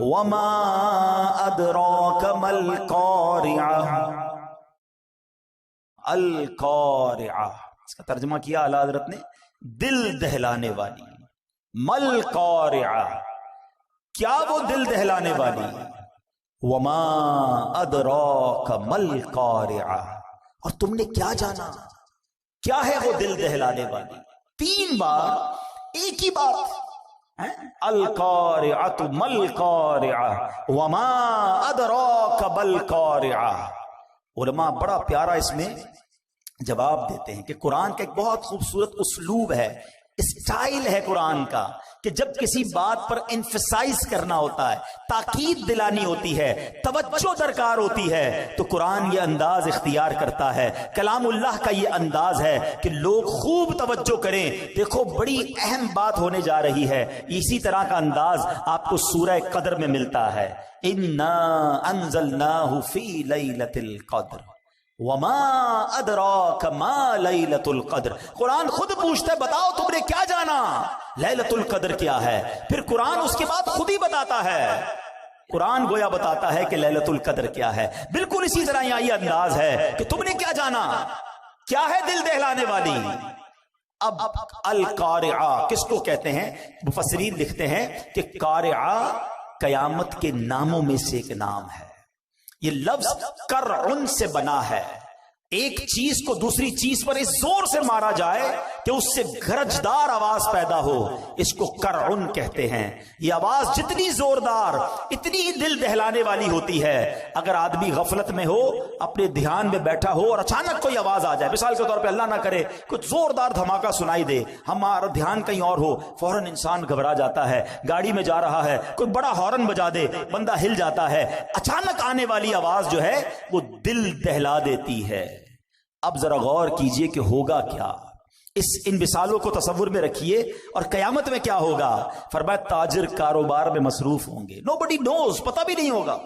وما ادراک مل قارعہ، القارعہ اس کا ترجمہ کیا اعلیٰ حضرت نے دل دہلانے والی. مل قارعہ، کیا وہ دل دہلانے والی؟ وما ادراک مل قارعہ، اور تم نے کیا جانا کیا ہے وہ دل دہلانے والی؟ 3 بار ایک ہی بات، القارعۃ مل قارعہ وما ادراک مل قارعہ. علماء بڑا پیارا اس میں جواب دیتے ہیں کہ قرآن کا ایک بہت خوبصورت اسلوب ہے، اسٹائل ہے قرآن کا، کہ جب کسی بات پر انفسائز کرنا ہوتا ہے، تاکید دلانی ہوتی ہے، توجہ درکار ہوتی ہے، تو قرآن یہ انداز اختیار کرتا ہے. کلام اللہ کا یہ انداز ہے کہ لوگ خوب توجہ کریں. دیکھو بڑی اہم بات ہونے جا رہی ہے. اسی طرح کا انداز آپ کو سورہ قدر میں ملتا ہے. انا انزلناہ فی لیلۃ القدر وما ادراک ما لیلۃ القدر. قرآن خود پوچھتا ہے بتاؤ تم نے کیا جانا لیلۃ القدر کیا ہے؟ پھر قرآن اس کے بعد خود ہی بتاتا ہے. قرآن گویا بتاتا ہے کہ لیلۃ القدر کیا ہے. بالکل اسی طرح یہاں یہ انداز ہے کہ تم نے کیا جانا، کیا ہے دل دہلانے والی. اب القارعہ کس کو کہتے ہیں؟ مفسرین لکھتے ہیں کہ قارعہ قیامت کے ناموں میں سے ایک نام ہے. یہ لفظ کرعن سے بنا ہے. ایک چیز کو دوسری چیز پر اس زور سے مارا جائے کہ اس سے گرجدار آواز پیدا ہو، اس کو کرعن کہتے ہیں. یہ آواز جتنی زوردار اتنی ہی دل دہلانے والی ہوتی ہے. اگر آدمی غفلت میں ہو، اپنے دھیان میں بیٹھا ہو اور اچانک کوئی آواز آ جائے، مثال کے طور پہ اللہ نہ کرے کچھ زوردار دھماکہ سنائی دے، ہمارا دھیان کہیں اور ہو، فوراً انسان گھبرا جاتا ہے. گاڑی میں جا رہا ہے، کوئی بڑا ہارن بجا دے، بندہ ہل جاتا ہے. اچانک آنے والی آواز جو ہے وہ دل دہلا دیتی ہے. اب ذرا غور کیجئے کہ ہوگا کیا. ان مثالوں کو تصور میں رکھیے اور قیامت میں کیا ہوگا. فرمایا تاجر کاروبار میں مصروف ہوں گے. nobody knows، پتہ بھی نہیں ہوگا،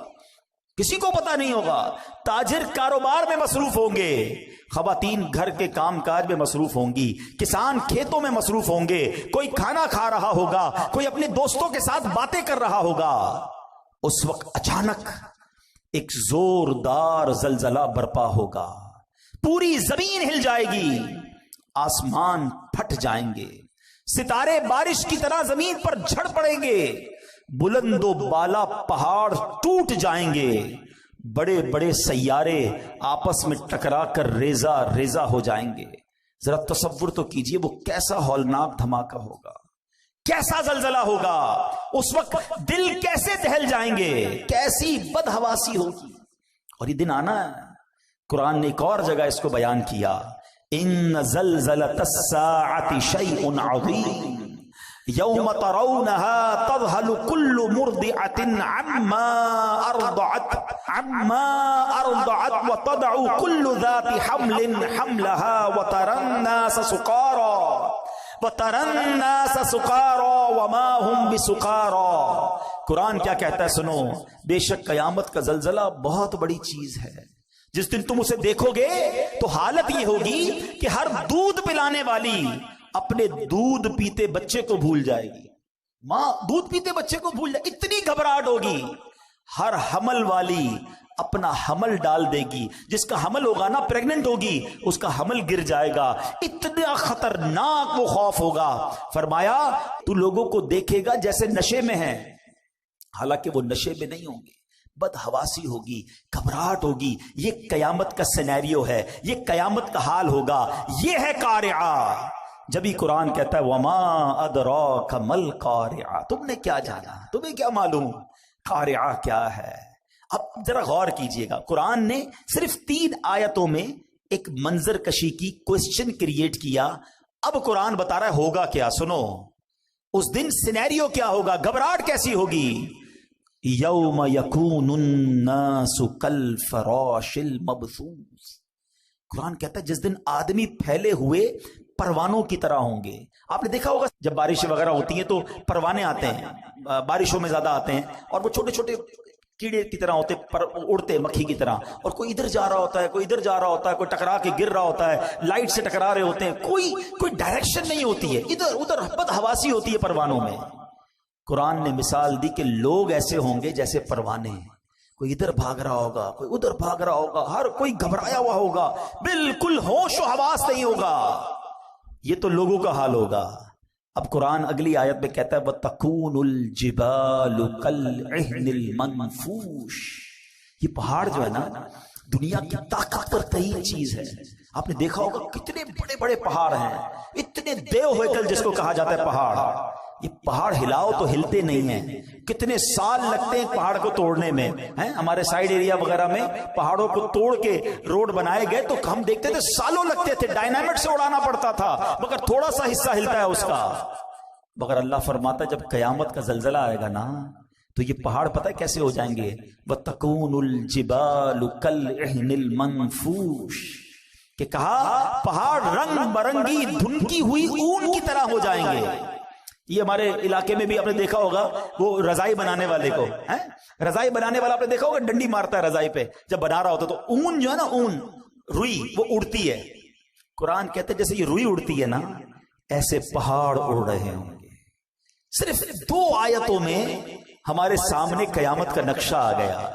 کسی کو پتہ نہیں ہوگا. تاجر کاروبار میں مصروف ہوں گے، خواتین گھر کے کام کاج میں مصروف ہوں گی، کسان کھیتوں میں مصروف ہوں گے، کوئی کھانا کھا رہا ہوگا، کوئی اپنے دوستوں کے ساتھ باتیں کر رہا ہوگا. اس وقت اچانک ایک زوردار زلزلہ برپا ہوگا، پوری زمین ہل جائے گی، آسمان پھٹ جائیں گے، ستارے بارش کی طرح زمین پر جھڑ پڑیں گے، بلند و بالا پہاڑ ٹوٹ جائیں گے، بڑے بڑے سیارے آپس میں ٹکرا کر ریزہ ریزہ ہو جائیں گے. ذرا تصور تو کیجئے وہ کیسا ہولناک دھماکہ ہوگا، کیسا زلزلہ ہوگا. اس وقت دل کیسے دہل جائیں گے، کیسی بدحواسی ہوگی. اور یہ دن آنا ہے. قرآن نے ایک اور جگہ اس کو بیان کیا، ان زلزلۃ الساعۃ شیء عظیم یوم ترونها تذہل کل مرضعۃ عما ارضعت وتضع کل ذات حمل حملها وترى الناس سکارى وما هم بسکارى. قرآن کیا کہتا ہے سنو، بے شک قیامت کا زلزلہ بہت بڑی چیز ہے. جس دن تم اسے دیکھو گے تو حالت یہ ہوگی کہ ہر دودھ پلانے والی اپنے دودھ پیتے بچے کو بھول جائے گی. ماں دودھ پیتے بچے کو بھول جائے، اتنی گھبراہٹ ہوگی. ہر حمل والی اپنا حمل ڈال دے گی، جس کا حمل ہوگا نا پریگننٹ ہوگی، اس کا حمل گر جائے گا. اتنا خطرناک وہ خوف ہوگا. فرمایا تو لوگوں کو دیکھے گا جیسے نشے میں ہیں، حالانکہ وہ نشے میں نہیں ہوں گے. بدحواسی ہوگی، گھبراہٹ ہوگی. یہ قیامت کا سینیریو ہے، یہ قیامت کا حال ہوگا. یہ ہے قارعہ. جبھی قرآن کہتا ہے وما ادراک مل قارعہ، تم نے کیا جانا، تمہیں کیا معلوم قارعہ کیا ہے. اب ذرا غور کیجئے گا، قرآن نے صرف 3 آیتوں میں ایک منظر کشی کی کوسچن کریٹ کیا. اب قرآن بتا رہا ہے ہوگا کیا. سنو اس دن سینیریو کیا ہوگا، گھبراہٹ کیسی ہوگی. یوم یکون الناس کالفراش المبثوث. قرآن کہتا ہے جس دن آدمی پھیلے ہوئے پروانوں کی طرح ہوں گے. آپ نے دیکھا ہوگا جب بارشیں وغیرہ ہوتی ہیں تو پروانے آتے ہیں، بارشوں میں زیادہ آتے ہیں، اور وہ چھوٹے چھوٹے کیڑے کی طرح ہوتے، پر اڑتے مکھی کی طرح، اور کوئی ادھر جا رہا ہوتا ہے، کوئی ادھر جا رہا ہوتا ہے، کوئی ٹکرا کے گر رہا ہوتا ہے، لائٹ سے ٹکرا رہے ہوتے ہیں. کوئی ڈائریکشن نہیں ہوتی ہے، ادھر ادھر بدحواسی ہوتی ہے پروانوں میں. قرآن نے مثال دی کہ لوگ ایسے ہوں گے جیسے پروانے ہیں، کوئی ادھر بھاگ رہا ہوگا، کوئی ادھر بھاگ رہا ہوگا، ہر کوئی گھبرایا ہوا ہوگا، بالکل ہوش و حواس نہیں ہوگا. یہ تو لوگوں کا حال ہوگا. اب قرآن اگلی آیت میں کہتا ہے وَتَكُونُ الْجِبَالُ كَالْعِهْنِ الْمَنْفُوشِ. یہ پہاڑ جو ہے نا دنیا کی طاقتور ترین چیز ہے. آپ نے دیکھا ہوگا کتنے بڑے بڑے پہاڑ ہیں، اتنے دیو ہیکل جس کو کہا جاتا ہے پہاڑ. یہ پہاڑ ہلاؤ تو ہلتے نہیں ہیں، کتنے سال لگتے ہیں پہاڑ کو توڑنے میں. ہمارے سائیڈ ایریا وغیرہ میں پہاڑوں کو توڑ کے روڈ بنائے گئے تو ہم دیکھتے تھے سالوں لگتے تھے، ڈائنامٹ سے اڑانا پڑتا تھا، مگر تھوڑا سا حصہ ہلتا ہے اس کا. مگر اللہ فرماتا ہے جب قیامت کا زلزلہ آئے گا نا تو یہ پہاڑ پتہ ہے کیسے ہو جائیں گے؟ وَتَكُونُ الْجِبَالُ كَالْعِهْنِ الْمَنْفُوشِ، کہ کہا پہاڑ رنگ برنگی دھنکی ہوئی اون کی طرح ہو جائیں گے. یہ ہمارے علاقے میں بھی آپ نے دیکھا ہوگا، وہ رضائی بنانے والے کو، رضائی بنانے والا آپ نے دیکھا ہوگا ڈنڈی مارتا ہے رضائی پہ جب بنا رہا ہوتا، تو اون جو ہے نا، اون روئی وہ اڑتی ہے. قرآن کہتے ہیں جیسے یہ روئی اڑتی ہے نا ایسے پہاڑ اڑ رہے ہوں گے. صرف 2 آیتوں میں ہمارے سامنے قیامت کا نقشہ آ گیا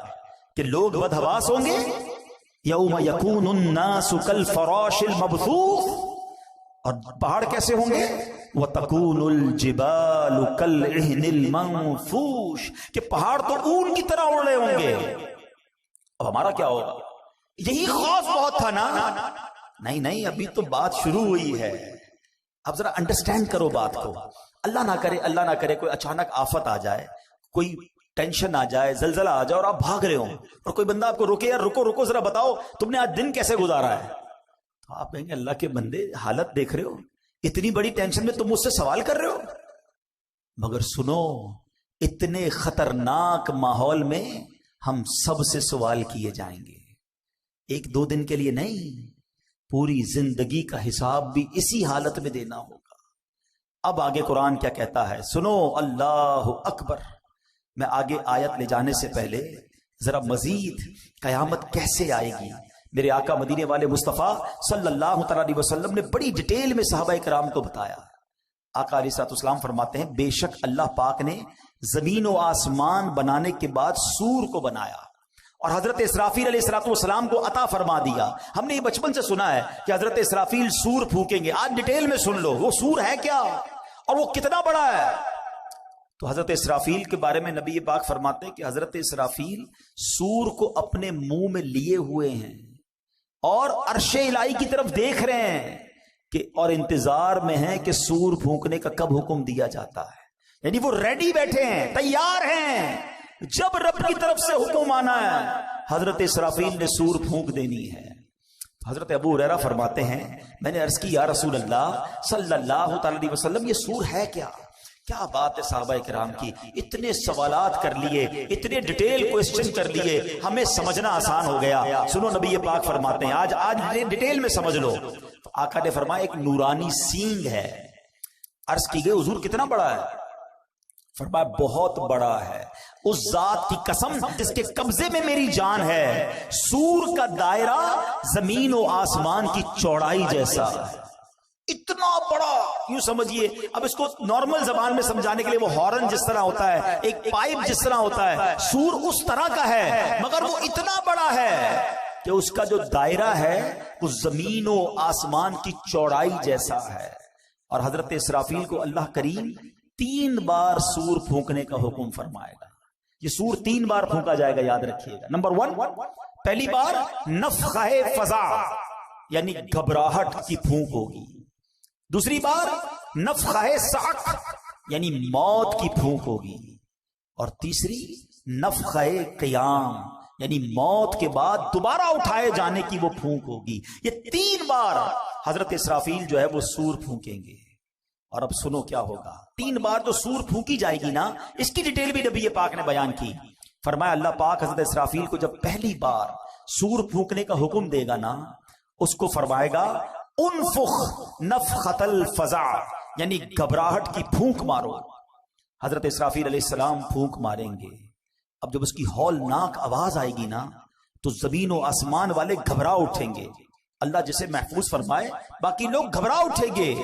کہ لوگ بدحواس ہوں گے. یوم یکون الناس کالفراش المبثوث، اور پہاڑ کیسے ہوں گے؟ وَتَكُونُ الْجِبَالُ كَالْعِهْنِ الْمَنْفُوشِ، کہ پہاڑ تو اون کی طرح اڑ رہے ہوں گے. اب ہمارا کیا ہوگا؟ یہی خوف بہت تھا نا. نہیں ابھی تو بات شروع ہوئی ہے. اب ذرا انڈرسٹینڈ کرو بات کو. اللہ نہ کرے کوئی اچانک آفت آ جائے، کوئی ٹینشن آ جائے، زلزلہ آ جائے اور آپ بھاگ رہے ہو اور کوئی بندہ آپ کو روکے، یار رکو ذرا بتاؤ تم نے آج دن کیسے گزارا ہے. تو آپ کہیں گے اللہ کے بندے حالت دیکھ رہے ہو، اتنی بڑی ٹینشن میں تم مجھ سے سوال کر رہے ہو. مگر سنو، اتنے خطرناک ماحول میں ہم سب سے سوال کیے جائیں گے. 1-2 دن کے لیے نہیں، پوری زندگی کا حساب بھی اسی حالت میں دینا ہوگا. اب آگے قرآن کیا کہتا ہے سنو. اللہ اکبر. میں آگے آیت لے جانے سے پہلے ذرا مزید قیامت کیسے آئے گی، میرے آقا مدینے والے مصطفیٰ صلی اللہ تعالی علیہ وسلم نے بڑی ڈیٹیل میں صحابہ کرام کو بتایا. آقا علیہ الصلوۃ والسلام فرماتے ہیں بے شک اللہ پاک نے زمین و آسمان بنانے کے بعد سور کو بنایا اور حضرت اسرافیل علیہ الصلوۃ والسلام کو عطا فرما دیا. ہم نے یہ بچپن سے سنا ہے کہ حضرت اسرافیل سور پھونکیں گے. آج ڈیٹیل میں سن لو وہ سور ہے کیا اور وہ کتنا بڑا ہے. تو حضرت اسرافیل کے بارے میں نبی پاک فرماتے ہیں کہ حضرت اسرافیل سور کو اپنے منہ میں لیے ہوئے ہیں اور عرش الہی کی طرف دیکھ رہے ہیں کہ اور انتظار میں ہیں کہ سور پھونکنے کا کب حکم دیا جاتا ہے. یعنی وہ ریڈی بیٹھے ہیں، تیار ہیں، جب رب کی طرف سے حکم آنا ہے حضرت اسرافیل نے سور پھونک دینی ہے. حضرت ابو ہریرہ فرماتے ہیں میں نے عرض کی یا رسول اللہ صلی اللہ تعالی علیہ وسلم یہ سور ہے کیا؟ کیا بات ہے صحابہ کرام کی، اتنے سوالات کر لیے، اتنے ڈیٹیل کوسچن کر لیے، ہمیں سمجھنا آسان ہو گیا. سنو نبی پاک فرماتے ہیں آج ڈیٹیل میں سمجھ لو. آقا نے فرمایا ایک نورانی سینگ ہے. عرض کی گئی حضور کتنا بڑا ہے؟ فرمایا بہت بڑا ہے. اس ذات کی قسم جس کے قبضے میں میری جان ہے، سور کا دائرہ زمین و آسمان کی چوڑائی جیسا ہے. اتنا بڑا، یوں سمجھیے. اب اس کو نارمل زبان میں سمجھانے کے لیے وہ ہارن جس طرح ہوتا ہے، ایک پائپ جس طرح ہوتا ہے، سور اس طرح کا ہے مگر وہ اتنا بڑا ہے کہ اس کا جو دائرہ ہے وہ زمین و آسمان کی چوڑائی جیسا ہے. اور حضرت اسرافیل کو اللہ کریم 3 بار سور پھونکنے کا حکم فرمائے گا. یہ سور 3 بار پھونکا جائے گا، یاد رکھیے گا. نمبر 1، پہلی بار نفخہ فزع یعنی گھبراہٹ کی پھونک ہوگی. دوسری بار نفخہ صعق یعنی موت کی پھونک ہوگی. اور تیسری نفخہ قیام یعنی موت کے بعد دوبارہ اٹھائے جانے کی وہ پھونک ہوگی. یہ 3 بار حضرت اسرافیل جو ہے وہ سور پھونکیں گے. اور اب سنو کیا ہوگا. 3 بار جو سور پھونکی جائے گی نا، اس کی ڈیٹیل بھی نبی پاک نے بیان کی. فرمایا اللہ پاک حضرت اسرافیل کو جب پہلی بار سور پھونکنے کا حکم دے گا نا، اس کو فرمائے گا انفخ نفخۃ الفزع یعنی گھبراہٹ کی پھونک مارو. حضرت اسرافیل علیہ السلام پھونک ماریں گے. اب جب اس کی ہولناک آواز آئے گی نا تو زمین و آسمان والے گھبرا اٹھیں گے. اللہ جسے محفوظ فرمائے، باقی لوگ گھبرا اٹھیں گے.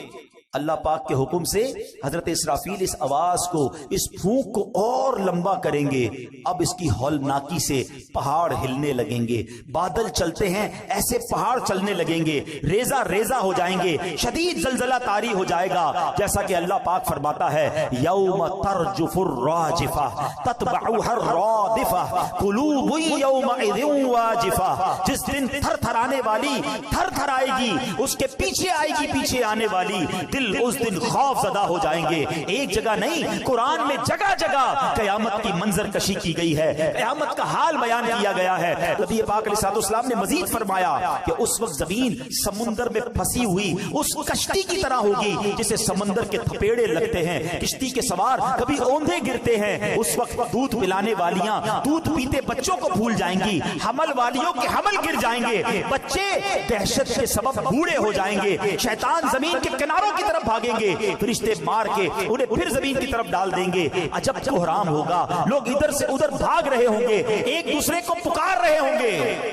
اللہ پاک کے حکم سے حضرت اسرافیل اس آواز کو، اس پھونک کو اور لمبا کریں گے. اب اس کی ہولناکی سے پہاڑ ہلنے لگیں گے، بادل چلتے ہیں ایسے پہاڑ چلنے لگیں گے، ریزہ ریزہ ہو جائیں گے، شدید زلزلہ طاری ہو جائے گا. جیسا کہ اللہ پاک فرماتا ہے یوم ترجف الراجفہ تتبعها الرادفہ قلوب یومئذ واجفہ. جس دن تھر تھرانے والی تھر تھرائے گی، اس کے پیچھے آئے گی پیچھے آنے والی، دل اس دن خوف زدہ ہو جائیں گے. ایک جگہ نہیں، قرآن میں جگہ جگہ قیامت کی منظر کشی کی گئی ہے، قیامت کا حال بیان کیا گیا ہے. نبی پاک علیہ السلام نے مزید فرمایا کہ اس وقت زمین سمندر میں پھنسی ہوئی اس کشتی کی طرح ہوگی جسے سمندر کے تھپیڑے لگتے ہیں. کشتی کے سوار کبھی اوندھے گرتے ہیں، اس وقت دودھ پلانے والیاں دودھ پیتے بچوں کو بھول جائیں گی، حمل والیوں کے حمل گر جائیں گے، بچے دہشت کے سبب بوڑھے ہو جائیں گے، شیطان زمین کے کناروں کی طرف بھاگیں گے، فرشتے مار کے انہیں پھر زمین کی طرف ڈال دیں گے. عجب کوہرام ہوگا، لوگ ادھر سے ادھر بھاگ رہے ہوں گے، ایک دوسرے کو پکار رہے ہوں گے.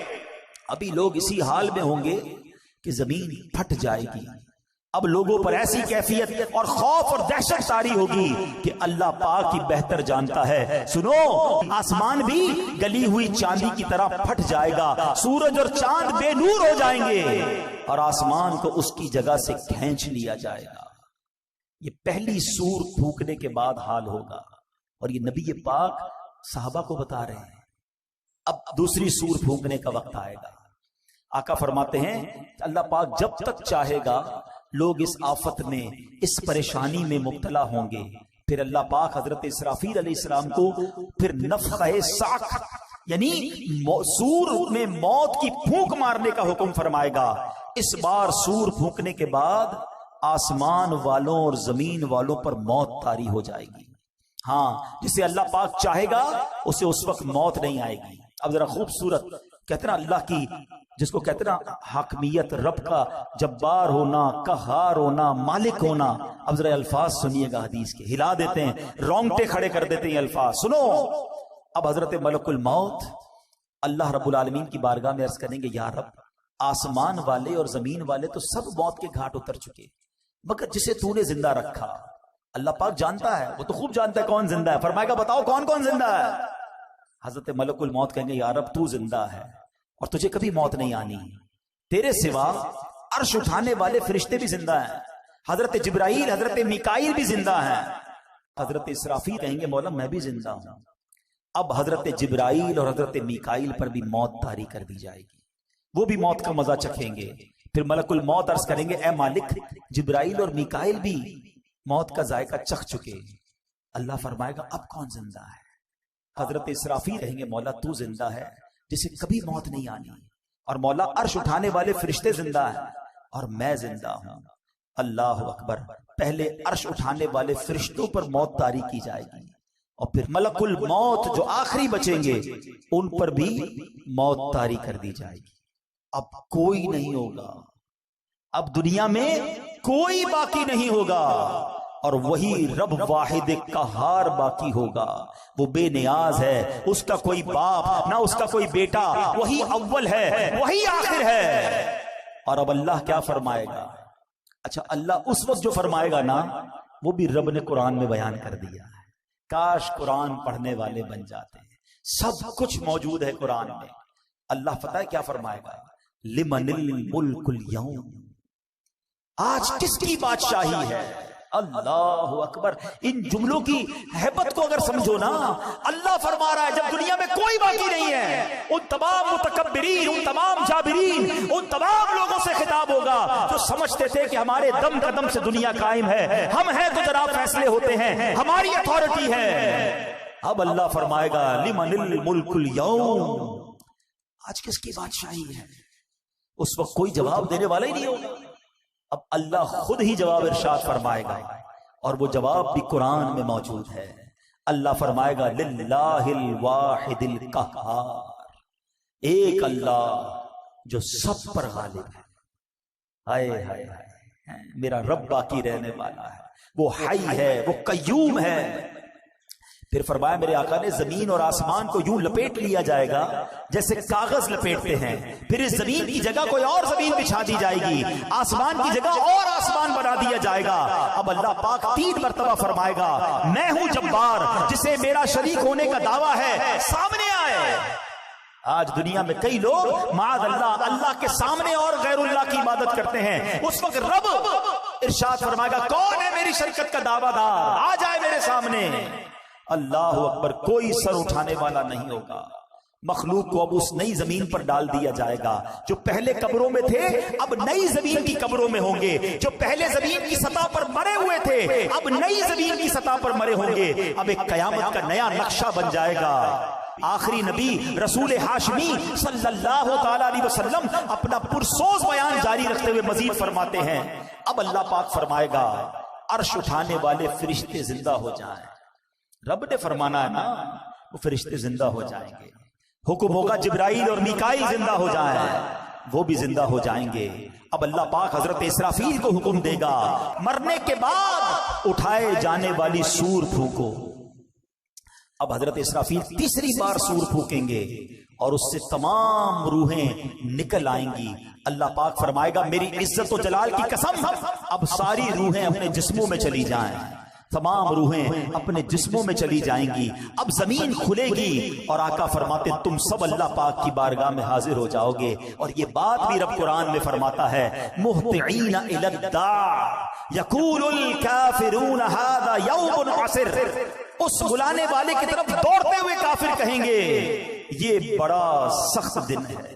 ابھی لوگ اسی حال میں ہوں گے کہ زمین پھٹ جائے گی. اب لوگوں پر ایسی کیفیت اور خوف اور دہشت طاری ہوگی کہ اللہ پاک ہی بہتر جانتا ہے. سنو، آسمان بھی گلی ہوئی چاندی کی طرح پھٹ جائے گا، سورج اور چاند بے نور ہو جائیں گے اور آسمان کو اس کی جگہ سے کھینچ لیا جائے گا. یہ پہلی سور پھونکنے کے بعد حال ہوگا، اور یہ نبی پاک صحابہ کو بتا رہے ہیں. اب دوسری سور پھونکنے کا وقت آئے گا. آقا فرماتے ہیں اللہ پاک جب تک چاہے گا لوگ اس آفت میں، اس پریشانی میں مبتلا ہوں گے. پھر اللہ پاک حضرت اسرافیل علیہ السلام کو پھر نفخہ صاق یعنی سور میں موت کی پھونک مارنے کا حکم فرمائے گا. اس بار سور پھونکنے کے بعد آسمان والوں اور زمین والوں پر موت طاری ہو جائے گی. ہاں، جسے اللہ پاک چاہے گا اسے اس وقت موت نہیں آئے گی. اب ذرا خوبصورت کہتے نا اللہ کی، جس کو کہتے نا حاکمیت، رب کا جبار ہونا، قہار ہونا، مالک ہونا. اب ذرا الفاظ سنیے گا حدیث کے، ہلا دیتے ہیں، رونگٹے کھڑے کر دیتے ہیں الفاظ. سنو، اب حضرت ملک الموت اللہ رب العالمین کی بارگاہ میں عرض کریں گے یا رب، آسمان والے اور زمین والے تو سب موت کے گھاٹ اتر چکے، مگر جسے تو نے زندہ رکھا. اللہ پاک جانتا ہے، وہ تو خوب جانتا ہے کون زندہ ہے. فرمائے گا بتاؤ کون کون زندہ ہے. حضرت ملک الموت کہیں گے یا رب تو زندہ ہے اور تجھے کبھی موت نہیں آنی، تیرے سوا عرش اٹھانے والے فرشتے بھی زندہ ہیں، حضرت جبرائیل حضرت میکائیل بھی زندہ ہیں. حضرت اسرافیل کہیں گے مولا میں بھی زندہ ہوں. اب حضرت جبرائیل اور حضرت میکائیل پر بھی موت طاری کر دی جائے گی، وہ بھی موت کا مزہ چکھیں گے. پھر ملک الموت عرض کریں گے اے مالک، جبرائیل اور میکائیل بھی موت کا ذائقہ چکھ چکے. اللہ فرمائے گا اب کون زندہ ہے. حضرت اسرافیل کہیں گے مولا تو زندہ ہے جسے کبھی موت نہیں آنی، اور مولا عرش اٹھانے والے فرشتے زندہ ہیں اور میں زندہ ہوں. اللہ اکبر. پہلے عرش اٹھانے والے فرشتوں پر موت طاری کی جائے گی، اور پھر ملک الموت جو آخری بچیں گے ان پر بھی موت طاری کر دی جائے گی. اب کوئی نہیں ہوگا، اب دنیا میں کوئی باقی نہیں ہوگا، اور وہی رب واحد قہار باقی ہوگا. وہ بے نیاز ہے، اس کا کوئی باپ نہ اس کا کوئی بیٹا، وہی اول ہے وہی آخر ہے. اور اب اللہ کیا فرمائے گا؟ اچھا، اللہ اس وقت جو فرمائے گا نا وہ بھی رب نے قرآن میں بیان کر دیا ہے. کاش قرآن پڑھنے والے بن جاتے ہیں. سب کچھ موجود ہے قرآن میں. اللہ پتہ ہے کیا فرمائے گا؟ لمن الملک اليوم، آج کس کی بادشاہی ہے؟ اللہ اکبر. ان جملوں کی ہیبت کو اگر سمجھو نا، اللہ فرما رہا ہے جب دنیا میں کوئی باقی نہیں ہے، ان تمام متکبرین، ان تمام جابرین، ان تمام لوگوں سے خطاب ہوگا جو سمجھتے تھے کہ ہمارے دم قدم سے دنیا قائم ہے، ہم ہیں تو جناب فیصلے ہوتے ہیں، ہماری اتھارٹی ہے. اب اللہ فرمائے گا لمن الملک اليوم، آج کس کی بادشاہی ہے؟ اس وقت کوئی جواب دینے والا ہی نہیں ہوگا. اب اللہ خود ہی جواب ارشاد فرمائے گا، اور وہ جواب بھی قرآن میں موجود ہے. اللہ فرمائے گا للہ الواحد القہار، ایک اللہ جو سب پر غالب ہے. ہائے ہائے ہائے، میرا رب باقی رہنے والا ہے، وہ حی ہے، وہ قیوم ہے. پھر فرمایا میرے آقا نے زمین اور آسمان کو یوں لپیٹ لیا جائے گا جیسے کاغذ لپیٹتے ہیں، پھر اس زمین کی جگہ کوئی اور زمین بچھا دی جائے گی، آسمان کی جگہ اور آسمان بنا دیا جائے گا۔ اب اللہ پاک 3 مرتبہ فرمائے گا میں ہوں جبار، جسے میرا شریک ہونے کا دعویٰ ہے سامنے آئے۔ آج دنیا میں کئی لوگ معاذ اللہ اللہ کے سامنے اور غیر اللہ کی عبادت کرتے ہیں، اس وقت رب ارشاد فرمائے گا کون ہے میری شرکت کا دعویٰ دار، آ جائے میرے سامنے۔ اللہ اکبر، کوئی سر اٹھانے والا نہیں ہوگا۔ مخلوق کو اب اس نئی زمین پر ڈال دیا جائے گا، جو پہلے قبروں میں تھے اب نئی زمین کی قبروں میں ہوں گے، جو پہلے زمین کی سطح پر مرے ہوئے تھے اب نئی زمین کی سطح پر مرے ہوں گے۔ اب ایک قیامت کا نیا نقشہ بن جائے گا۔ آخری نبی رسول ہاشمی صلی اللہ تعالی علیہ وسلم اپنا پرسوز بیان جاری رکھتے ہوئے مزید فرماتے ہیں، اب اللہ پاک فرمائے گا عرش اٹھانے والے فرشتے زندہ ہو جائیں۔ رب نے فرمانا ہے نا، وہ فرشتے زندہ ہو جائیں گے، حکم ہوگا جبرائیل اور میکائیل زندہ ہو جائیں، وہ بھی زندہ ہو جائیں گے۔ اب اللہ پاک حضرت اسرافیل کو حکم دے گا مرنے کے بعد اٹھائے جانے والی سور پھونکو۔ اب حضرت اسرافیل تیسری بار سور پھونکیں گے اور اس سے تمام روحیں نکل آئیں گی۔ اللہ پاک فرمائے گا میری عزت و جلال کی قسم، اب ساری روحیں اپنے جسموں میں چلی جائیں، تمام روحیں اپنے جسموں میں چلی جائیں گی۔ اب زمین کھلے گی اور آقا فرماتے تم سب اللہ پاک کی بارگاہ میں حاضر ہو جاؤ گے۔ اور یہ بات بھی رب قرآن میں فرماتا ہے مہطعین الی الداع یقول الکافرون ھذا یوم عسر، اس بلانے والے کی طرف دوڑتے ہوئے کافر کہیں گے یہ بڑا سخت دن ہے،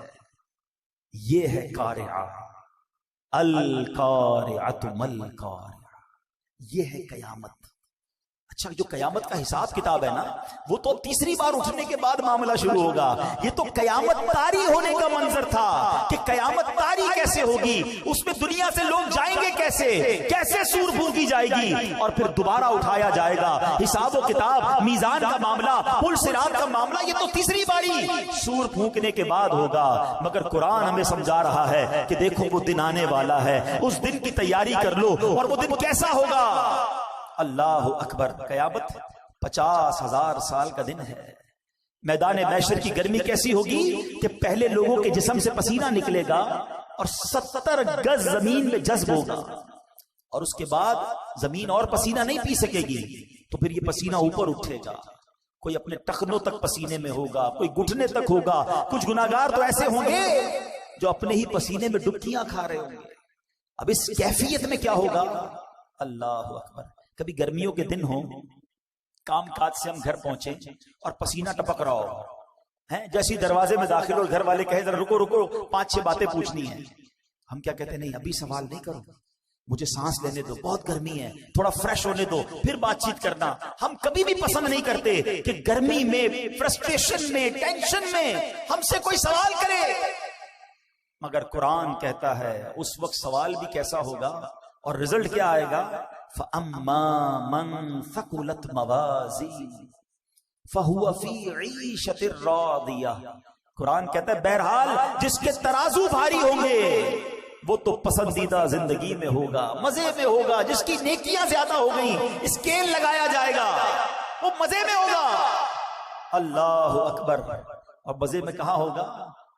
یہ ہے قارعہ، القارعۃ مل قارعہ، یہ ہے قیامت۔ اچھا، جو قیامت کا حساب کتاب ہے نا وہ تو تیسری بار اٹھنے کے بعد معاملہ شروع ہوگا۔ یہ تو قیامت طاری ہونے کا منظر تھا کہ قیامت طاری کیسے ہوگی، اس میں دنیا سے لوگ جائیں گے کیسے، کیسے سور پھونکی جائے گی اور پھر دوبارہ اٹھایا جائے گا۔ حساب و کتاب، میزان کا معاملہ، پل صراط کا معاملہ، یہ تو تیسری باری سور پھونکنے کے بعد ہوگا۔ مگر قرآن ہمیں سمجھا رہا ہے کہ دیکھو وہ دن آنے والا ہے، اس دن کی تیاری کر لو۔ اور وہ دن کیسا ہوگا؟ اللہ اکبر، قیامت 50,000 سال کا دن ہے۔ میدان محشر کی گرمی کیسی ہوگی کہ پہلے لوگوں کے جسم سے پسینہ نکلے گا اور 70 گز زمین میں جذب ہوگا، اور اس کے بعد زمین اور پسینہ نہیں پی سکے گی، تو پھر یہ پسینہ اوپر اٹھے گا، کوئی اپنے ٹخنوں تک پسینے میں ہوگا، کوئی گھٹنے تک ہوگا۔ کچھ گناہگار تو ایسے ہوں گے جو اپنے ہی پسینے میں ڈبکیاں کھا رہے ہوں گے۔ اب اس کیفیت میں کیا ہوگا؟ اللہ اکبر۔ کبھی گرمیوں کے دن ہوں، کام کاج سے ہم گھر پہنچے اور پسینہ ٹپک رہا ہو، جیسی دروازے میں داخل ہو گھر والے کہے ذرا رکو رکو 5-6 باتیں پوچھنی ہیں، ہم کیا کہتے ہیں؟ نہیں ابھی سوال نہیں کرو، مجھے سانس لینے دو، بہت گرمی ہے، تھوڑا فریش ہونے دو پھر بات چیت کرنا۔ ہم کبھی بھی پسند نہیں کرتے کہ گرمی میں، فرسٹریشن میں، ٹینشن میں ہم سے کوئی سوال کرے، مگر قرآن کہتا ہے اس وقت سوال بھی کیسا ہوگا اور رزلٹ کیا آئے گا؟ فَأَمَّا مَن ثَقُلَتْ مَوَازِينُهُ فَهُوَ فِي عِيشَةٍ رَاضِيَةٍ۔ قرآن کہتا ہے بہرحال جس کے ترازو بھاری ہوں گے وہ تو پسندیدہ زندگی میں ہوگا، مزے میں ہوگا۔ جس کی نیکیاں زیادہ ہو گئیں اسکیل لگایا جائے گا، وہ مزے میں ہوگا۔ اللہ اکبر۔ اور مزے میں کہاں ہوگا؟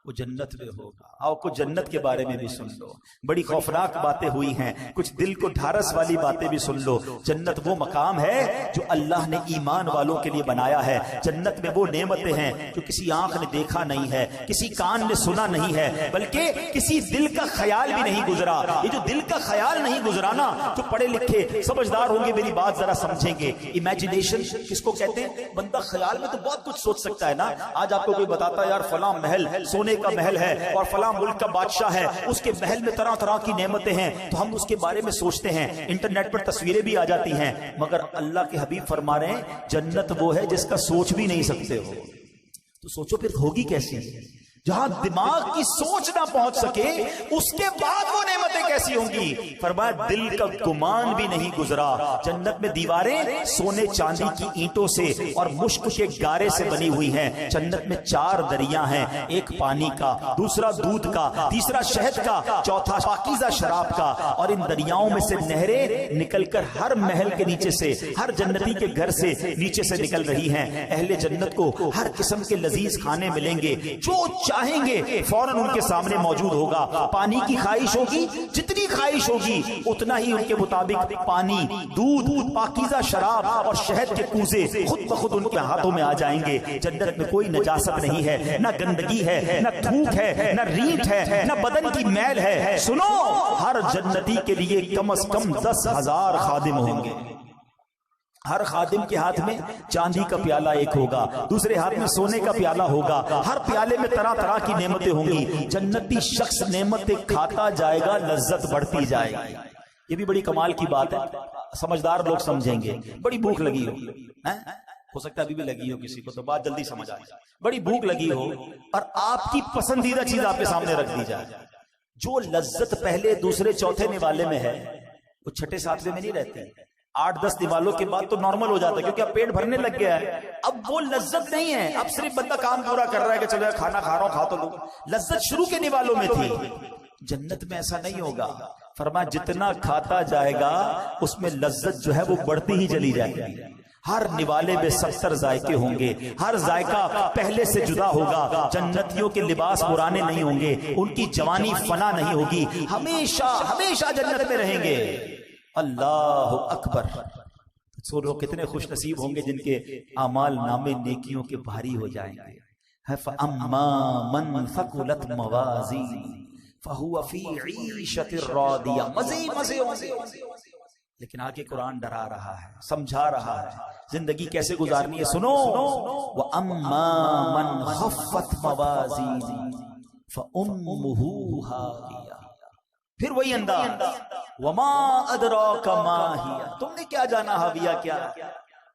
وہ جنت میں ہوگا۔ آؤ کچھ جنت کے بارے میں بھی سن لو، بڑی خوفناک باتیں ہوئی ہیں، کچھ دل کو ڈھارس والی باتیں بھی سن لو۔ جنت وہ مقام ہے جو اللہ نے ایمان والوں کے لیے بنایا ہے۔ جنت میں وہ نعمتیں ہیں جو کسی آنکھ نے دیکھا نہیں ہے، کسی کان نے سنا نہیں ہے، بلکہ کسی دل کا خیال بھی نہیں گزرا۔ یہ جو دل کا خیال نہیں گزرا نا، جو پڑھے لکھے سمجھدار ہوں گے میری بات ذرا سمجھیں گے۔ امیجنیشن کس کو کہتے ہیں؟ بندہ خیال میں تو بہت کچھ سوچ سکتا ہے نا۔ آج آپ کو کوئی بتاتا ہے یار فلاں محل سونے کا محل ہے اور فلاں ملک کا بادشاہ ہے، اس کے محل میں طرح طرح کی نعمتیں ہیں، تو ہم اس کے بارے میں سوچتے ہیں، انٹرنیٹ پر تصویریں بھی آ جاتی ہیں، مگر اللہ کے حبیب فرما رہے ہیں جنت وہ ہے جس کا سوچ بھی نہیں سکتے ہو۔ تو سوچو پھر ہوگی کیسی؟ جہاں دماغ کی سوچ نہ پہنچ سکے اس کے بعد وہ نعمتیں کیسی ہوں گی؟ فرمایا دل کا گمان بھی نہیں گزرا. جنت میں دیواریں سونے چاندی کی اینٹوں سے اور مشک کے گارے سے بنی ہوئی ہیں. جنت میں 4 دریا ہیں، ایک پانی کا، دوسرا دودھ کا، تیسرا شہد کا، چوتھا پاکیزہ شراب کا. اور ان دریاؤں میں سے نہریں نکل کر ہر محل کے نیچے سے، ہر جنتی کے گھر سے نیچے سے نکل رہی ہیں. اہل جنت کو ہر قسم کے لذیذ کھانے ملیں گے، جو چاہیں گے فوراً ان کے سامنے موجود ہوگا. پانی کی خواہش ہوگی، جتنی خواہش ہوگی اتنا ہی ان کے مطابق پانی، دودھ، پاکیزہ شراب اور شہد کے کوزے خود بخود ان کے ہاتھوں میں آ جائیں گے. جنت میں کوئی نجاست نہیں ہے، نہ گندگی ہے، نہ تھوک ہے، نہ ریت ہے، نہ بدن کی میل ہے. سنو، ہر جنتی کے لیے کم از کم 10,000 خادم ہوں گے. ہر خادم کے ہاتھ میں چاندی کا پیالہ ایک ہوگا، دوسرے ہاتھ میں سونے کا پیالہ ہوگا. ہر پیالے میں طرح طرح کی نعمتیں ہوں گی. جنتی شخص نعمتیں کھاتا جائے گا، لذت بڑھتی جائے گی. یہ بھی بڑی کمال کی بات ہے، سمجھدار لوگ سمجھیں گے. بڑی بھوک لگی ہو سکتا ہے ابھی بھی لگی ہو کسی کو، تو بات جلدی سمجھ آئے. بڑی بھوک لگی ہو اور آپ کی پسندیدہ چیز آپ کے سامنے رکھ دی جائے. جو لذت پہلے دوسرے چوتھے نوالے میں ہے وہ چھٹے ساتویں میں نہیں رہتے. 8-10 نوالوں کے بعد تو نارمل ہو جاتا ہے، کیونکہ اب پیٹ بھرنے لگ گیا ہے. اب وہ لذت نہیں ہے، اب صرف بندہ کام پورا کر رہا ہے کہ چلو کھانا کھا رہا ہوں، کھا تو لوں. لذت شروع کے نوالوں میں تھی. جنت میں ایسا نہیں ہوگا. فرمایا جتنا کھاتا جائے گا اس میں لذت جو ہے وہ بڑھتی ہی چلی جائے گی. ہر نوالے میں 70 ذائقے ہوں گے، ہر ذائقہ پہلے سے جدا ہوگا. جنتیوں کے لباس پرانے نہیں ہوں گے، ان کی جوانی فنا نہیں ہوگی، ہمیشہ ہمیشہ جنت میں رہیں گے. اللہ اکبر. سو کتنے خوش نصیب ہوں گے جن کے اعمال نامے نیکیوں کے بھاری ہو جائیں گے. فَأَمَّا مَنْ ثَقُلَتْ مَوَازِينُهُ فَهُوَ فِي عِيشَةٍ رَاضِيَةٍ. مزے مزے. لیکن آگے قرآن ڈرا رہا ہے، سمجھا رہا ہے زندگی کیسے گزارنی ہے. سنو، وَأَمَّا مَنْ خَفَّتْ مَوَازِينُهُ فَأُمُّهُ هَاوِيَةٌ. پھر وہی انداز، وَمَا أَدْرَاكَ مَا هِيَ. تم نے کیا جانا ہاویہ کیا؟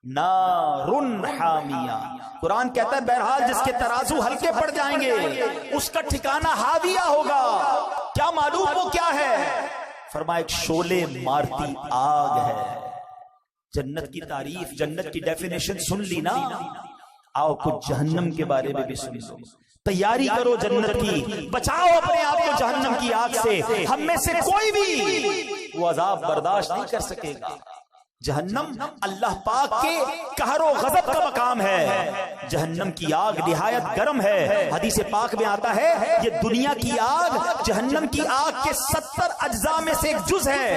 نارٌ حامیہ. قرآن کہتا ہے بہرحال جس کے ترازو ہلکے پڑ جائیں گے اس کا ٹھکانہ ہاویہ ہوگا. کیا معلوم وہ کیا ہے؟ فرمایا ایک شعلے مارتی آگ ہے. جنت کی تعریف، جنت کی ڈیفینیشن سن لی نا، آؤ کچھ جہنم کے بارے میں بھی سن لو. تیاری کرو جنت کی، بچاؤ اپنے آپ کو جہنم کی آگ سے. ہم میں سے کوئی بھی وہ عذاب برداشت نہیں کر سکے گا. جہنم اللہ پاک کے قہر و غضب کا مقام ہے. جہنم کی آگ نہایت گرم ہے. حدیث پاک میں آتا ہے یہ دنیا کی آگ جہنم کی آگ کے 70 اجزاء میں سے ایک جز ہے.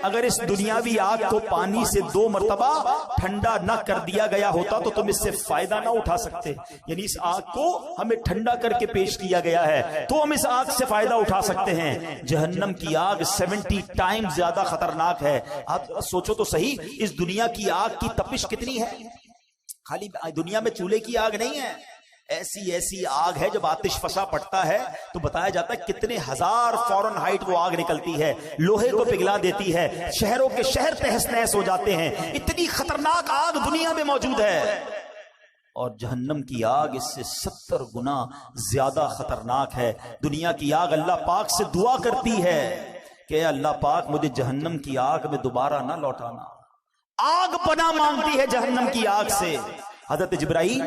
اگر اس دنیاوی آگ کو پانی سے 2 مرتبہ ٹھنڈا نہ کر دیا گیا ہوتا تو تم اس سے فائدہ نہ اٹھا سکتے. یعنی اس آگ کو ہمیں ٹھنڈا کر کے پیش کیا گیا ہے تو ہم اس آگ سے فائدہ اٹھا سکتے ہیں. جہنم کی آگ 70 ٹائم زیادہ خطرناک ہے. آپ سوچو تو صحیح، اس دنیا کی آگ کی تپش کتنی ہے. خالی دنیا میں چولہے کی آگ نہیں ہے، ایسی آگ ہے جب آتش فشاں پڑتا ہے تو بتایا جاتا ہے کتنے ہزار فارن ہائٹ وہ آگ نکلتی ہے، لوہے کو پگھلا دیتی ہے، شہروں کے شہر تہس نہس ہو جاتے ہیں. اتنی خطرناک آگ دنیا میں موجود ہے. اور جہنم کی آگ اس سے 70 گنا زیادہ خطرناک ہے. دنیا کی آگ اللہ پاک سے دعا کرتی ہے کہ اللہ پاک مجھے جہنم کی آگ میں دوبارہ نہ لوٹانا. آگ پناہ مانگتی ہے جہنم کی آگ سے. حضرت جبرائیل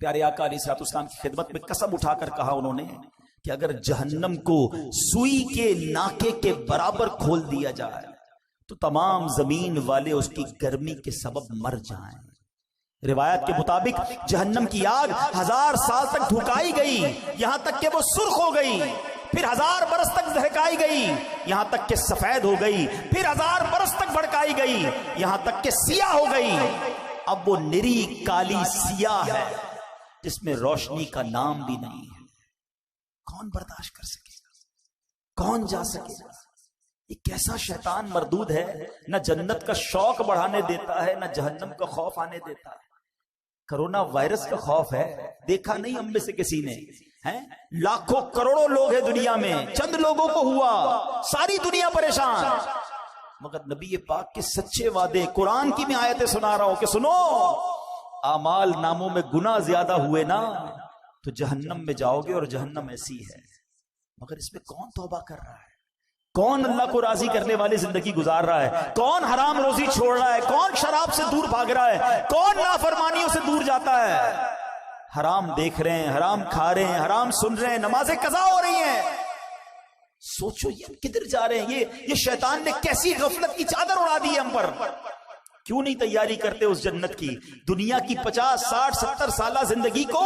پیارے آقا علیہ الصلوۃ والسلام کی خدمت میں قسم اٹھا کر کہا انہوں نے کہ اگر جہنم کو سوئی کے ناکے کے برابر کھول دیا جائے تو تمام زمین والے اس کی گرمی کے سبب مر جائیں. روایت کے مطابق جہنم کی آگ 1000 سال تک دھکائی گئی یہاں تک کہ وہ سرخ ہو گئی، پھر 1000 برس تک دہکائی گئی یہاں تک کہ سفید ہو گئی، پھر 1000 برس تک بھڑکائی گئی یہاں تک کہ سیاہ ہو گئی. اب وہ نری کالی سیاہ ہے جس میں روشنی کا نام بھی نہیں ہے. کون برداشت کر سکے گا؟ کون جا سکے گا؟ یہ کیسا شیطان مردود ہے، نہ جنت کا شوق بڑھانے دیتا ہے نہ جہنم کا خوف آنے دیتا ہے. کرونا وائرس کا خوف ہے، دیکھا نہیں ہم میں سے کسی نے. لاکھوں کروڑوں لوگ ہیں دنیا میں، چند لوگوں کو ہوا، ساری دنیا پریشان. مگر نبی پاک کے سچے وعدے، قرآن کی میں آیتیں سنا رہا ہوں کہ سنو، اعمال ناموں میں گناہ زیادہ ہوئے نا تو جہنم میں جاؤ گے، اور جہنم ایسی ہے. مگر اس میں کون توبہ کر رہا ہے؟ کون اللہ کو راضی کرنے والی زندگی گزار رہا ہے؟ کون حرام روزی چھوڑ رہا ہے؟ کون شراب سے دور بھاگ رہا ہے؟ کون نافرمانیوں سے دور جاتا ہے؟ حرام دیکھ رہے ہیں، حرام کھا رہے ہیں، حرام سن رہے ہیں، نمازیں قضا ہو رہی ہیں. سوچو یہ کدھر جا رہے ہیں؟ یہ شیطان نے کیسی غفلت کی چادر اڑا دی ہے ہم پر. کیوں نہیں تیاری کرتے اس جنت کی؟ دنیا کی 50 60 70 سالہ زندگی کو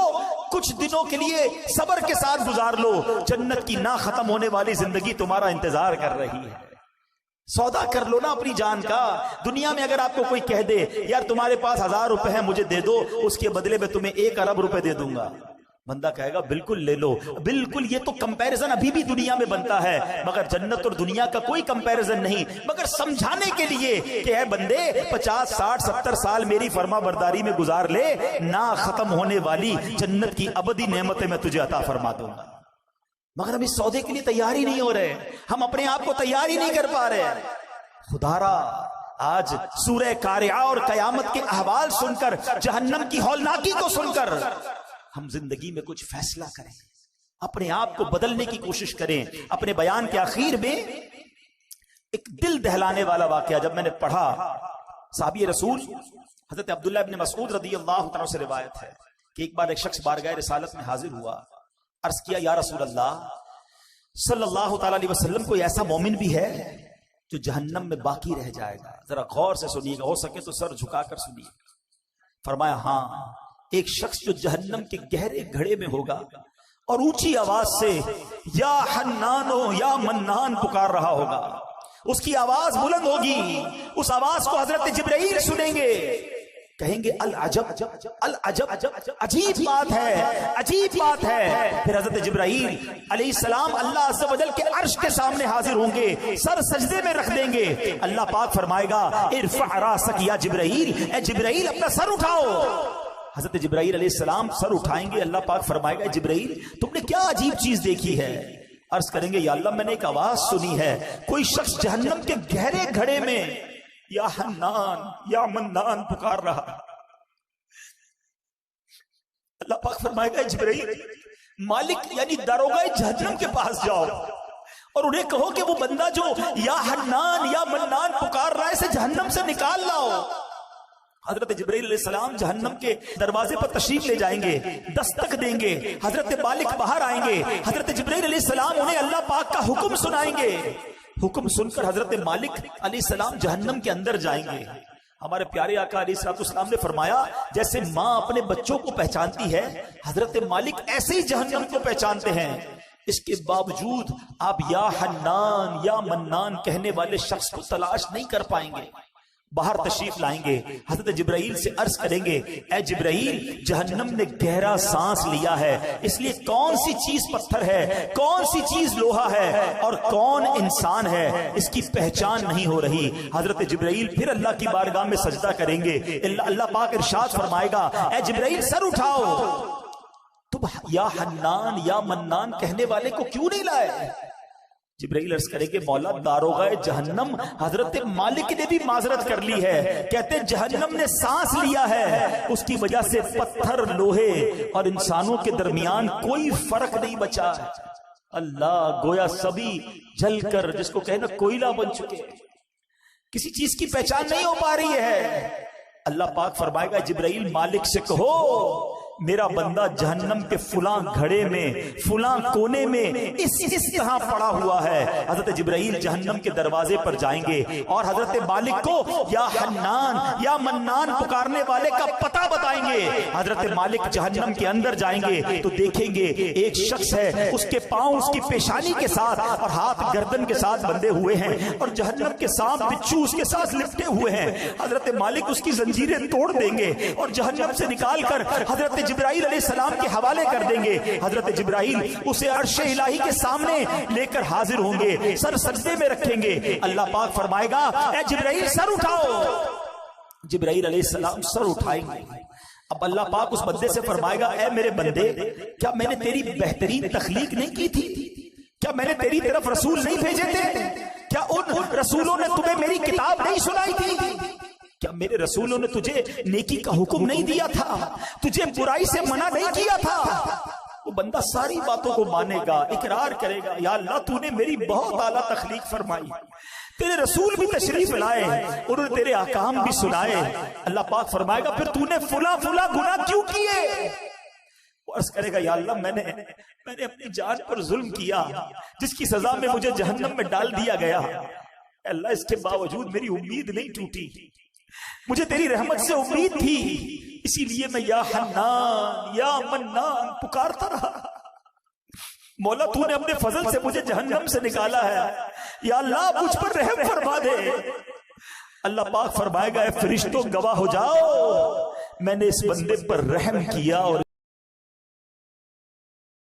کچھ دنوں کے لیے صبر کے ساتھ گزار لو. جنت کی نہ ختم ہونے والی زندگی تمہارا انتظار کر رہی ہے. سودا کر لو نا اپنی جان کا. دنیا میں اگر آپ کو کوئی کہہ دے یار تمہارے پاس 1000 روپے ہیں مجھے دے دو، اس کے بدلے میں تمہیں 1 ارب روپے دے دوں گا، بندہ کہے گا بالکل لے لو. بالکل، یہ تو کمپیریزن ابھی بھی دنیا میں بنتا ہے، مگر جنت اور دنیا کا کوئی کمپیریزن نہیں. مگر سمجھانے کے لیے کہ اے بندے 50 60 70 سال میری فرما برداری میں گزار لے، نہ ختم ہونے والی جنت کی ابدی نعمتیں میں تجھے عطا فرما دوں گا. مگر ہم اس سودے کے لیے تیار ہی نہیں ہو رہے، ہم اپنے آپ کو تیار ہی نہیں کر پا رہے. خدا را آج سورہ قارعہ اور قیامت کے احوال سن کر، جہنم کی ہولناکی کو سن کر ہم زندگی میں کچھ فیصلہ کریں، اپنے آپ کو بدلنے کی کوشش کریں. اپنے بیان کے آخر میں ایک دل دہلانے والا واقعہ جب میں نے پڑھا، صحابی رسول حضرت عبداللہ ابن مسعود رضی اللہ عنہ سے روایت ہے کہ ایک بار ایک شخص بارگاہ رسالت میں حاضر ہوا، عرض کیا یا رسول اللہ صلی اللہ تعالی علیہ وسلم، کوئی ایسا مومن بھی ہے جو جہنم میں باقی رہ جائے گا؟ ذرا غور سے سنیے گا، ہو سکے تو سر جھکا کر سنیے. فرمایا ہاں، ایک شخص جو جہنم کے گہرے گھڑے میں ہوگا اور اونچی آواز سے یا حنانو یا منان پکار رہا ہوگا. اس کی آواز بلند ہوگی، اس آواز کو حضرت جبرائیل سنیں گے، کہیں گے العجب العجب، عجیب بات ہے، عجیب بات ہے. پھر حضرت جبرائیل علیہ السلام اللہ عز و جل کے عرش کے سامنے حاضر ہوں گے، سر سجدے میں رکھ دیں گے. اللہ پاک فرمائے گا ارفع راسک یا جبرائیل، اے جبرائیل اپنا سر اٹھاؤ. حضرت جبرائیل علیہ السلام سر اٹھائیں گے. اللہ پاک فرمائے گا جبرائیل تم نے کیا عجیب چیز دیکھی ہے؟ عرض کریں گے یا اللہ میں نے ایک آواز سنی ہے، کوئی شخص جہنم کے گہرے گھڑے میں یا حنان یا منان پکار رہا. اللہ پاک فرمائے گا جبرائیل مالک یعنی داروغہ جہنم کے پاس جاؤ اور انہیں کہو کہ وہ بندہ جو یا حنان یا منان پکار رہا ہے اسے جہنم سے نکال لاؤ. حضرت جبرائیل علیہ السلام جہنم کے دروازے پر تشریف لے جائیں گے، دستک دیں گے، حضرت مالک باہر آئیں گے. حضرت جبرائیل علیہ السلام انہیں اللہ پاک کا حکم سنائیں گے. حکم سن کر حضرت مالک علیہ السلام جہنم کے اندر جائیں گے. ہمارے پیارے آقا علیہ السلام نے فرمایا جیسے ماں اپنے بچوں کو پہچانتی ہے، حضرت مالک ایسے ہی جہنم کو پہچانتے ہیں. اس کے باوجود آپ یا حنان یا منان کہنے والے شخص کو تلاش نہیں کر پائیں گے. باہر تشریف لائیں گے، حضرت جبرائیل سے عرض کریں گے اے جبرائیل جہنم نے گہرا سانس لیا ہے، اس لیے کون سی چیز پتھر ہے، کون سی چیز لوہا ہے اور کون انسان ہے اس کی پہچان نہیں ہو رہی. حضرت جبرائیل پھر اللہ کی بارگاہ میں سجدہ کریں گے. اللہ پاک ارشاد فرمائے گا اے جبرائیل سر اٹھاؤ، تم یا حنان یا منان کہنے والے کو کیوں نہیں لائے؟ جبرائیل عرض کرے کہ مولا داروغہ جہنم حضرت مالک نے بھی معذرت کر لی ہے، کہتے جہنم نے سانس لیا ہے، اس کی وجہ سے پتھر لوہے اور انسانوں کے درمیان کوئی فرق نہیں بچا. اللہ گویا سبھی جل کر جس کو کہنا کوئلہ بن چکے، کسی چیز کی پہچان نہیں ہو پا رہی ہے. اللہ پاک فرمائے گا جبرائیل مالک سے کہو میرا بندہ جہنم کے فلاں گھڑے میں فلاں کونے میں اس طرح پڑا ہوا ہے. حضرت جبرائیل جہنم کے دروازے پر جائیں گے اور حضرت مالک کو یا حنان یا منان پکارنے والے کا پتہ بتائیں گے. حضرت مالک جہنم کے اندر جائیں گے تو دیکھیں گے ایک شخص ہے، اس کے پاؤں اس کی پیشانی کے ساتھ اور ہاتھ گردن کے ساتھ بندھے ہوئے ہیں اور جہنم کے سانپ بچھو اس کے ساتھ لپٹے ہوئے ہیں. حضرت مالک اس کی زنجیریں توڑ دیں گے اور جہنم سے نکال کر حضرت جبرائیل علیہ السلام کے حوالے کر دیں گے. حضرت جبرائیل اسے عرش الہی کے سامنے لے کر حاضر ہوں گے، سر سجدے میں رکھیں گے. اللہ پاک فرمائے گا اے جبرائیل سر اٹھاؤ. جبرائیل علیہ السلام سر اٹھائیں گے. اب اللہ پاک اس بندے سے فرمائے گا اے میرے بندے کیا میں نے تیری بہترین تخلیق نہیں کی تھی؟ کیا میں نے تیری طرف رسول نہیں بھیجے تھے؟ کیا ان رسولوں نے تمہیں میری کتاب نہیں سنائی تھی؟ کیا میرے رسولوں نے تجھے نیکی کا حکم نہیں دیا تھا؟ تجھے برائی سے منع نہیں کیا تھا؟ وہ بندہ ساری باتوں کو مانے گا، اقرار کرے گا، یا اللہ تو نے میری بہت اعلیٰ تخلیق فرمائی، تیرے رسول بھی تشریف لائے، انہوں نے تیرے احکام بھی سنائے، اللہ پاک فرمائے گا پھر تو نے فلاں فلاں گناہ کیوں کیے؟ وہ عرض کرے گا یا اللہ میں نے اپنی جان پر ظلم کیا جس کی سزا میں مجھے جہنم میں ڈال دیا گیا، اللہ اس کے باوجود میری امید نہیں ٹوٹی، مجھے تیری رحمت سے امید تھی، اسی لیے میں یا حنان یا منان پکارتا رہا، مولا تو نے اپنے فضل سے مجھے جہنم سے نکالا ہے، یا اللہ مجھ پر رحم فرما دے۔ اللہ پاک فرمائے گا اے فرشتوں گواہ ہو جاؤ، میں نے اس بندے پر رحم کیا اور